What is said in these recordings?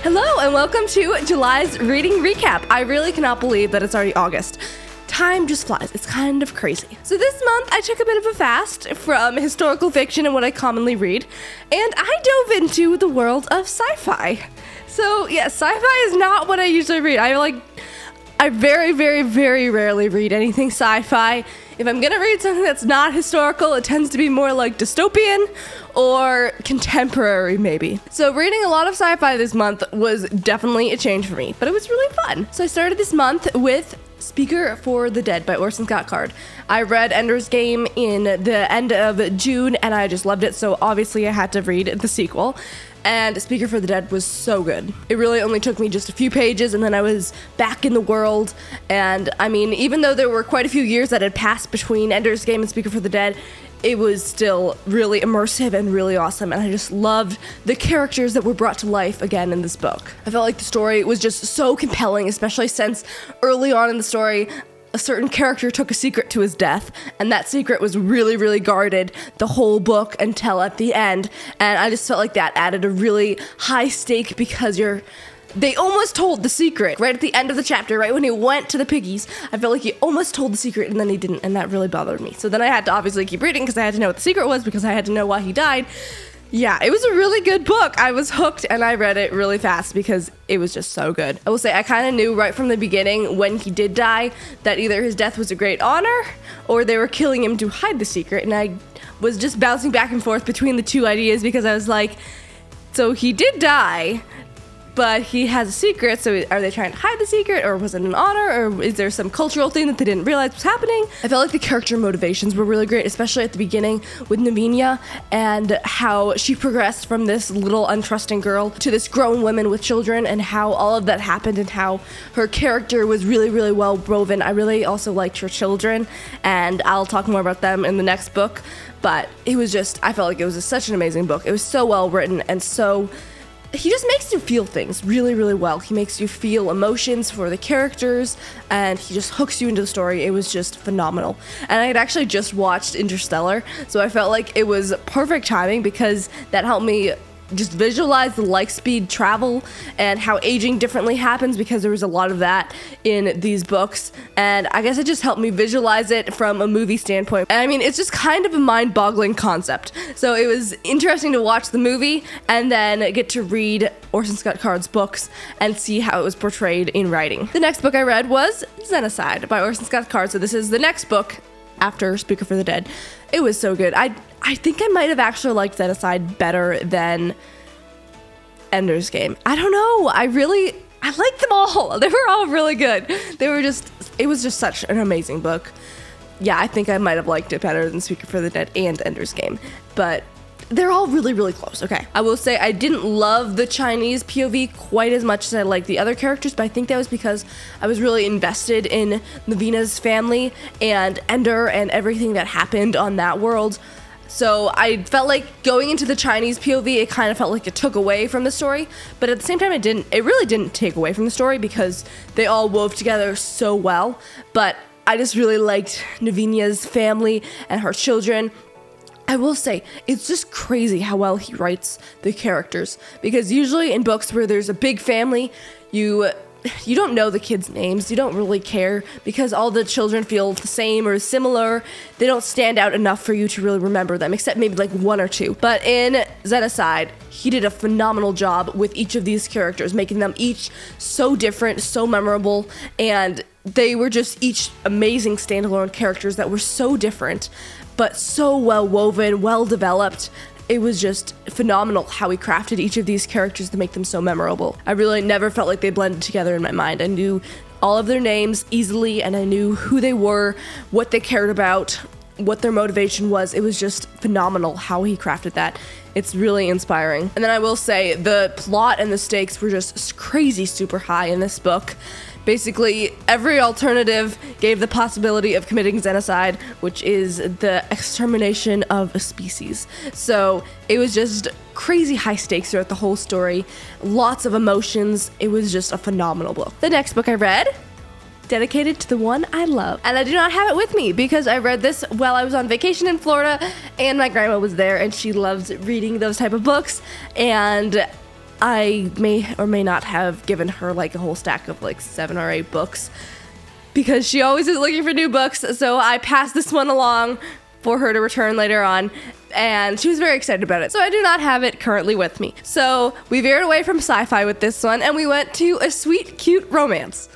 Hello and welcome to July's reading recap. I really cannot believe that it's already August. Time just flies. It's kind of crazy. So this month I took a bit of a fast from historical fiction and what I commonly read, and I dove into the world of sci-fi. So yeah, sci-fi is not what I usually read. I very, very, very rarely read anything sci-fi. If I'm gonna read something that's not historical, it tends to be more like dystopian or contemporary, maybe. So reading a lot of sci-fi this month was definitely a change for me, but it was really fun. So I started this month with Speaker for the Dead by Orson Scott Card. I read Ender's Game in the end of June, and I just loved it, so obviously I had to read the sequel. And Speaker for the Dead was so good. It really only took me just a few pages, and then I was back in the world. And I mean, even though there were quite a few years that had passed between Ender's Game and Speaker for the Dead, it was still really immersive and really awesome, and I just loved the characters that were brought to life again in this book. I felt like the story was just so compelling, especially since early on in the story, a certain character took a secret to his death, and that secret was really, really guarded the whole book until at the end, and I just felt like that added a really high stake because they almost told the secret right at the end of the chapter, right when he went to the piggies. I felt like he almost told the secret and then he didn't, and that really bothered me. So then I had to obviously keep reading because I had to know what the secret was because I had to know why he died. Yeah, it was a really good book. I was hooked and I read it really fast because it was just so good. I will say I kind of knew right from the beginning when he did die that either his death was a great honor or they were killing him to hide the secret, and I was just bouncing back and forth between the two ideas because I was like, so he did die, but he has a secret, so are they trying to hide the secret, or was it an honor, or is there some cultural thing that they didn't realize was happening? I felt like the character motivations were really great, especially at the beginning with Navinia and how she progressed from this little untrusting girl to this grown woman with children, and how all of that happened and how her character was really, really well woven. I really also liked her children, and I'll talk more about them in the next book, but it was just, I felt like it was such an amazing book. It was so well written and so... He just makes you feel things really, really well. He makes you feel emotions for the characters, and he just hooks you into the story. It was just phenomenal. And I had actually just watched Interstellar, so I felt like it was perfect timing because that helped me just visualize the light speed travel and how aging differently happens, because there was a lot of that in these books, and I guess it just helped me visualize it from a movie standpoint. And I mean, it's just kind of a mind-boggling concept, so it was interesting to watch the movie and then get to read Orson Scott Card's books and see how it was portrayed in writing. The next book I read was Xenocide by Orson Scott Card, so this is the next book after Speaker for the Dead. It was so good. I think I might have actually liked Xenocide better than Ender's Game. I don't know. I liked them all. They were all really good. It was just such an amazing book. Yeah, I think I might have liked it better than Speaker for the Dead and Ender's Game, but they're all really, really close. Okay. I will say I didn't love the Chinese POV quite as much as I liked the other characters, but I think that was because I was really invested in Navina's family and Ender and everything that happened on that world. So I felt like going into the Chinese POV, it kind of felt like it took away from the story, but at the same time it really didn't take away from the story because they all wove together so well. But I just really liked Navinia's family and her children. I will say, it's just crazy how well he writes the characters, because usually in books where there's a big family, you don't know the kids' names, you don't really care, because all the children feel the same or similar. They don't stand out enough for you to really remember them, except maybe like one or two. But in Xenocide, he did a phenomenal job with each of these characters, making them each so different, so memorable, and they were just each amazing standalone characters that were so different, but so well woven, well developed. It was just phenomenal how he crafted each of these characters to make them so memorable. I really never felt like they blended together in my mind. I knew all of their names easily, and I knew who they were, what they cared about, what their motivation was. It was just phenomenal how he crafted that. It's really inspiring. And then I will say the plot and the stakes were just crazy super high in this book. Basically, every alternative gave the possibility of committing xenocide, which is the extermination of a species. So it was just crazy high stakes throughout the whole story, lots of emotions. It was just a phenomenal book. The next book I read, dedicated to the one I love. And I do not have it with me because I read this while I was on vacation in Florida, and my grandma was there and she loves reading those type of books. And I may or may not have given her like a whole stack of like 7 or 8 books because she always is looking for new books. So I passed this one along for her to return later on, and she was very excited about it. So I do not have it currently with me. So we veered away from sci-fi with this one, and we went to a sweet, cute romance.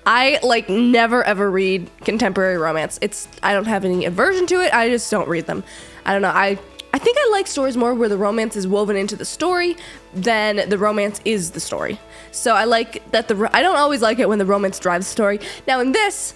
I like never ever read contemporary romance. I don't have any aversion to it. I just don't read them. I don't know. I think I like stories more where the romance is woven into the story than the romance is the story. So I like that I don't always like it when the romance drives the story. Now in this,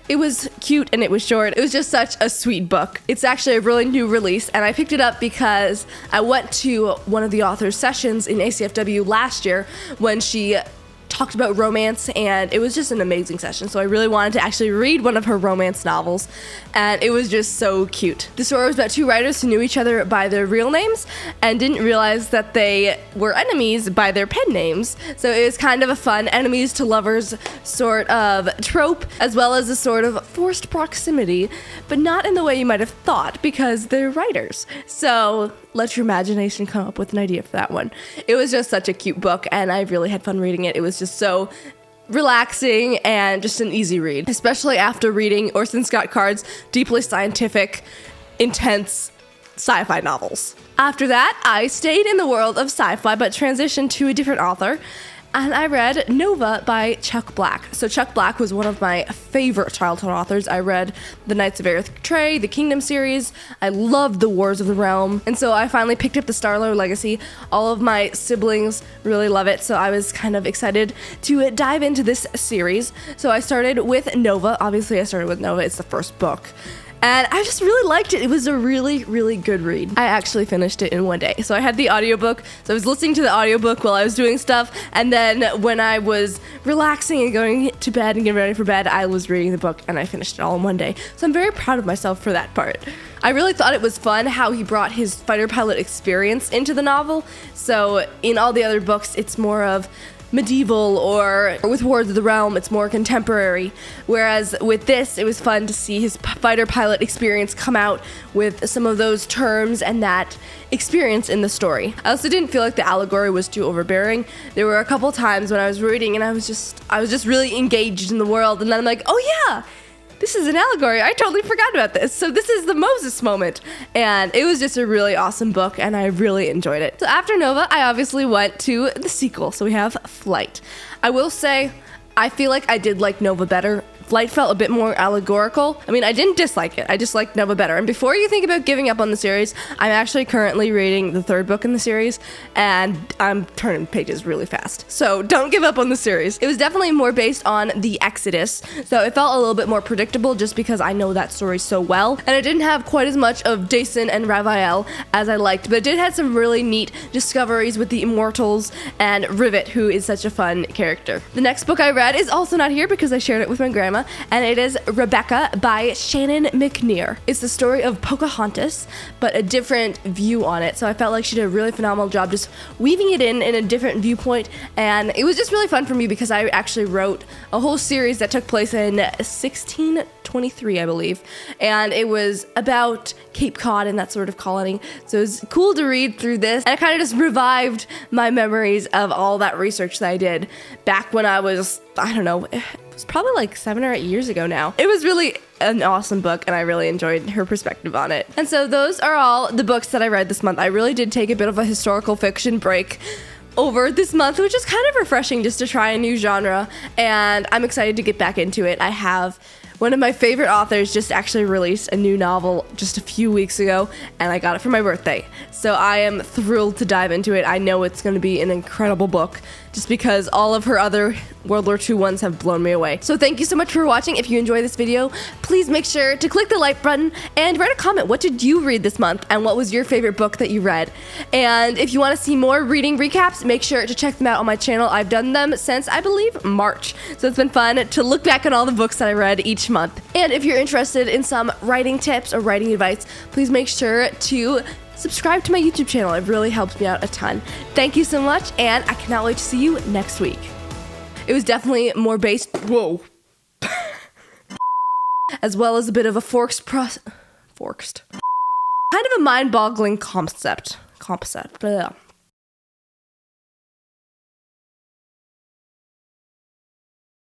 it was cute and it was short. It was just such a sweet book. It's actually a really new release, and I picked it up because I went to one of the author's sessions in ACFW last year when she talked about romance, and it was just an amazing session. So I really wanted to actually read one of her romance novels, and it was just so cute. The story was about 2 writers who knew each other by their real names and didn't realize that they were enemies by their pen names. So it was kind of a fun enemies to lovers sort of trope, as well as a sort of forced proximity, but not in the way you might have thought because they're writers. So let your imagination come up with an idea for that one. It was just such a cute book, and I really had fun reading it. It was just so relaxing and just an easy read, especially after reading Orson Scott Card's deeply scientific, intense sci-fi novels. After that, I stayed in the world of sci-fi but transitioned to a different author, and I read Nova by Chuck Black. So Chuck Black was one of my favorite childhood authors. I read The Knights of Earth Trey, the Kingdom series. I loved The Wars of the Realm. And so I finally picked up the Starlord Legacy. All of my siblings really love it, so I was kind of excited to dive into this series. So I started with Nova. Obviously, I started with Nova. It's the first book. And I just really liked it. It was a really, really good read. I actually finished it in one day. So I had the audiobook. So I was listening to the audiobook while I was doing stuff. And then when I was relaxing and going to bed and getting ready for bed, I was reading the book and I finished it all in one day. So I'm very proud of myself for that part. I really thought it was fun how he brought his fighter pilot experience into the novel. So in all the other books, it's more of medieval, or with Wars of the Realm, it's more contemporary. Whereas with this, it was fun to see his fighter pilot experience come out with some of those terms and that experience in the story. I also didn't feel like the allegory was too overbearing. There were a couple times when I was reading and I was just really engaged in the world, and then I'm like, oh yeah, this is an allegory. I totally forgot about this. So this is the Moses moment. And it was just a really awesome book, and I really enjoyed it. So after Nova, I obviously went to the sequel. So we have Flight. I will say, I feel like I did like Nova better. Flight felt a bit more allegorical. I mean, I didn't dislike it. I just liked Nova better. And before you think about giving up on the series, I'm actually currently reading the 3rd book in the series, and I'm turning pages really fast. So don't give up on the series. It was definitely more based on the Exodus, so it felt a little bit more predictable just because I know that story so well. And it didn't have quite as much of Dason and Raphael as I liked, but it did have some really neat discoveries with the Immortals and Rivet, who is such a fun character. The next book I read is also not here because I shared it with my grandma, and it is Rebecca by Shannon Mcnair. It's the story of Pocahontas, but a different view on it. So I felt like she did a really phenomenal job just weaving it in a different viewpoint, and it was just really fun for me because I actually wrote a whole series that took place in 1623, I believe, and it was about Cape Cod and that sort of colony. So it was cool to read through this, and it kind of just revived my memories of all that research that I did back when I was, I don't know, it was probably like 7 or 8 years ago now. It was really an awesome book, and I really enjoyed her perspective on it. And so those are all the books that I read this month. I really did take a bit of a historical fiction break over this month, which is kind of refreshing just to try a new genre, and I'm excited to get back into it. I have one of my favorite authors just actually released a new novel just a few weeks ago, and I got it for my birthday. So I am thrilled to dive into it. I know it's going to be an incredible book just because all of her other World War II ones have blown me away. So thank you so much for watching. If you enjoyed this video, please make sure to click the like button and write a comment. What did you read this month, and what was your favorite book that you read? And if you want to see more reading recaps, make sure to check them out on my channel. I've done them since, I believe, March. So it's been fun to look back on all the books that I read each month. And if you're interested in some writing tips or writing advice, please make sure to subscribe to my YouTube channel. It really helps me out a ton. Thank you so much, and I cannot wait to see you next week. It was definitely more based, as well as a bit of a kind of a mind-boggling concept. Blah.